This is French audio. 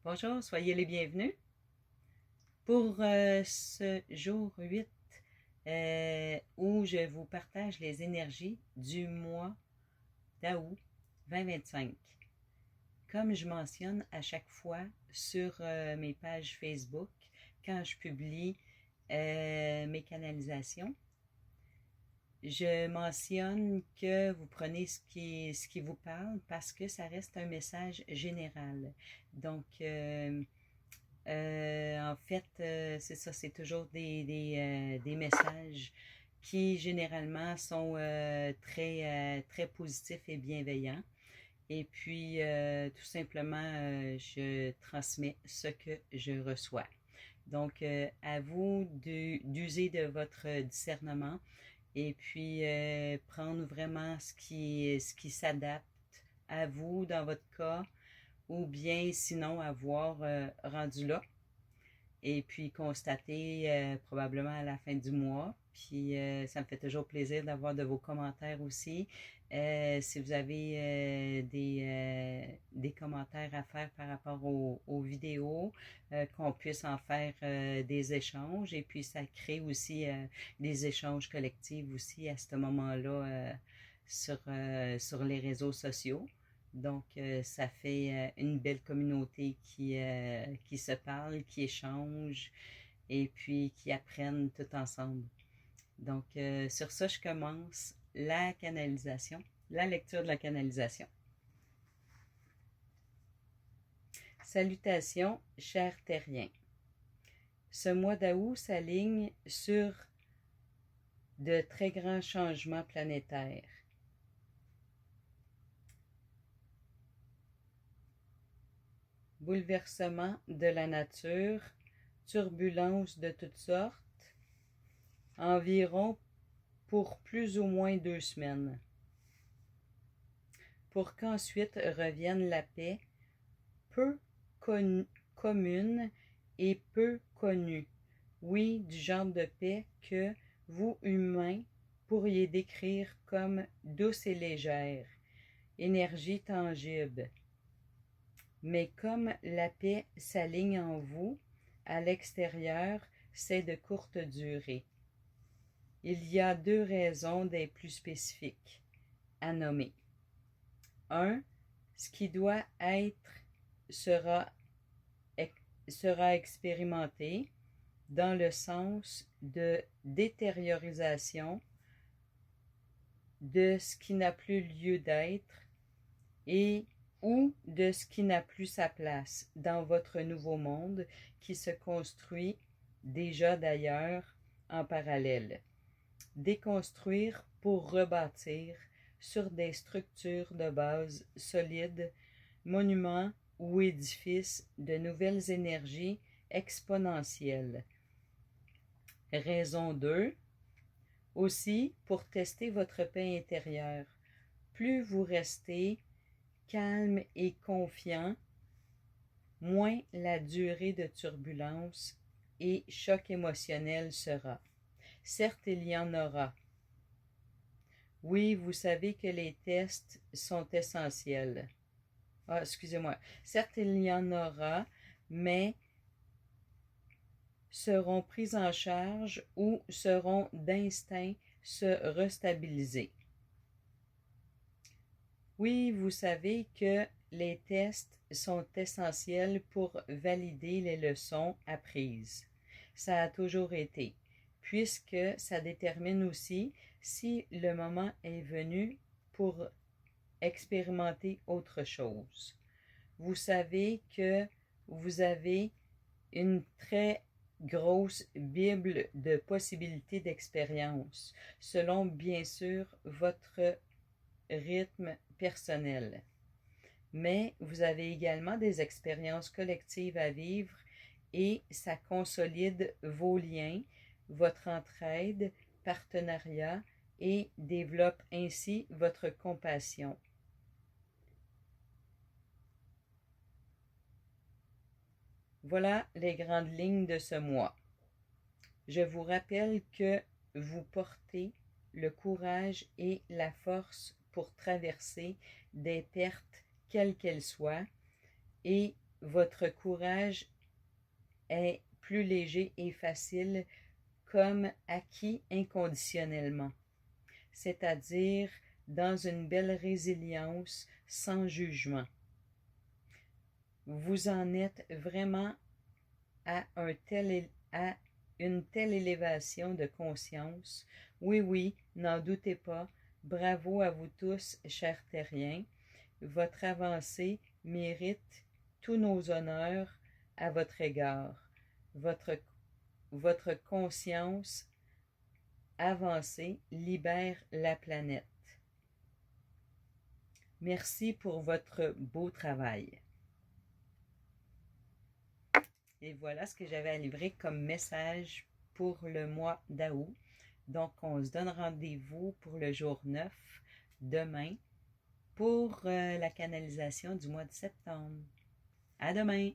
Bonjour, soyez les bienvenus pour ce jour 8 où je vous partage les énergies du mois d'août 2025. Comme je mentionne à chaque fois sur mes pages Facebook, quand je publie mes canalisations, je mentionne que vous prenez ce qui vous parle parce que ça reste un message général. Donc, en fait, c'est ça, c'est toujours des messages qui généralement sont très positifs et bienveillants. Et puis, tout simplement, je transmets ce que je reçois. Donc, à vous d'user de votre discernement et puis prendre vraiment ce qui s'adapte à vous dans votre cas ou bien sinon avoir rendu là et puis constater probablement à la fin du mois. Puis ça me fait toujours plaisir d'avoir de vos commentaires aussi. Si vous avez des commentaires à faire par rapport aux vidéos, qu'on puisse en faire des échanges. Et puis ça crée aussi des échanges collectifs aussi à ce moment-là sur les réseaux sociaux. Donc, ça fait une belle communauté qui se parle, qui échange et puis qui apprennent tout ensemble. Donc, sur ça, je commence la canalisation, la lecture de la canalisation. Salutations, chers terriens. Ce mois d'août s'aligne sur de très grands changements planétaires. Bouleversements de la nature, turbulences de toutes sortes, environ pour plus ou moins 2 semaines, pour qu'ensuite revienne la paix, peu commune et peu connue. Oui, du genre de paix que vous, humains, pourriez décrire comme douce et légère, énergie tangible. Mais comme la paix s'aligne en vous, à l'extérieur, c'est de courte durée. Il y a 2 raisons des plus spécifiques à nommer. 1. Ce qui doit être sera expérimenté dans le sens de détériorisation de ce qui n'a plus lieu d'être et ou de ce qui n'a plus sa place dans votre nouveau monde qui se construit déjà d'ailleurs en parallèle. Déconstruire pour rebâtir sur des structures de base solides, monuments ou édifices de nouvelles énergies exponentielles. Raison 2. Aussi, pour tester votre paix intérieure. Plus vous restez calme et confiant, moins la durée de turbulence et choc émotionnel sera. Certes, il y en aura. Oui, vous savez que les tests sont essentiels. Ah, excusez-moi. Certes, il y en aura, mais seront prises en charge ou seront d'instinct se restabiliser. Oui, vous savez que les tests sont essentiels pour valider les leçons apprises. Ça a toujours été, puisque ça détermine aussi si le moment est venu pour expérimenter autre chose. Vous savez que vous avez une très grosse bible de possibilités d'expérience, selon bien sûr votre rythme personnel. Mais vous avez également des expériences collectives à vivre et ça consolide vos liens, votre entraide, partenariat et développe ainsi votre compassion. Voilà les grandes lignes de ce mois. Je vous rappelle que vous portez le courage et la force pour traverser des pertes quelles qu'elles soient et votre courage est plus léger et facile comme acquis inconditionnellement, c'est-à-dire dans une belle résilience sans jugement. Vous en êtes vraiment à une telle élévation de conscience. Oui, oui, n'en doutez pas. Bravo à vous tous, chers terriens. Votre avancée mérite tous nos honneurs à votre égard. Votre conscience avancée libère la planète. Merci pour votre beau travail. Et voilà ce que j'avais à livrer comme message pour le mois d'août. Donc, on se donne rendez-vous pour le jour 9, demain, pour la canalisation du mois de septembre. À demain!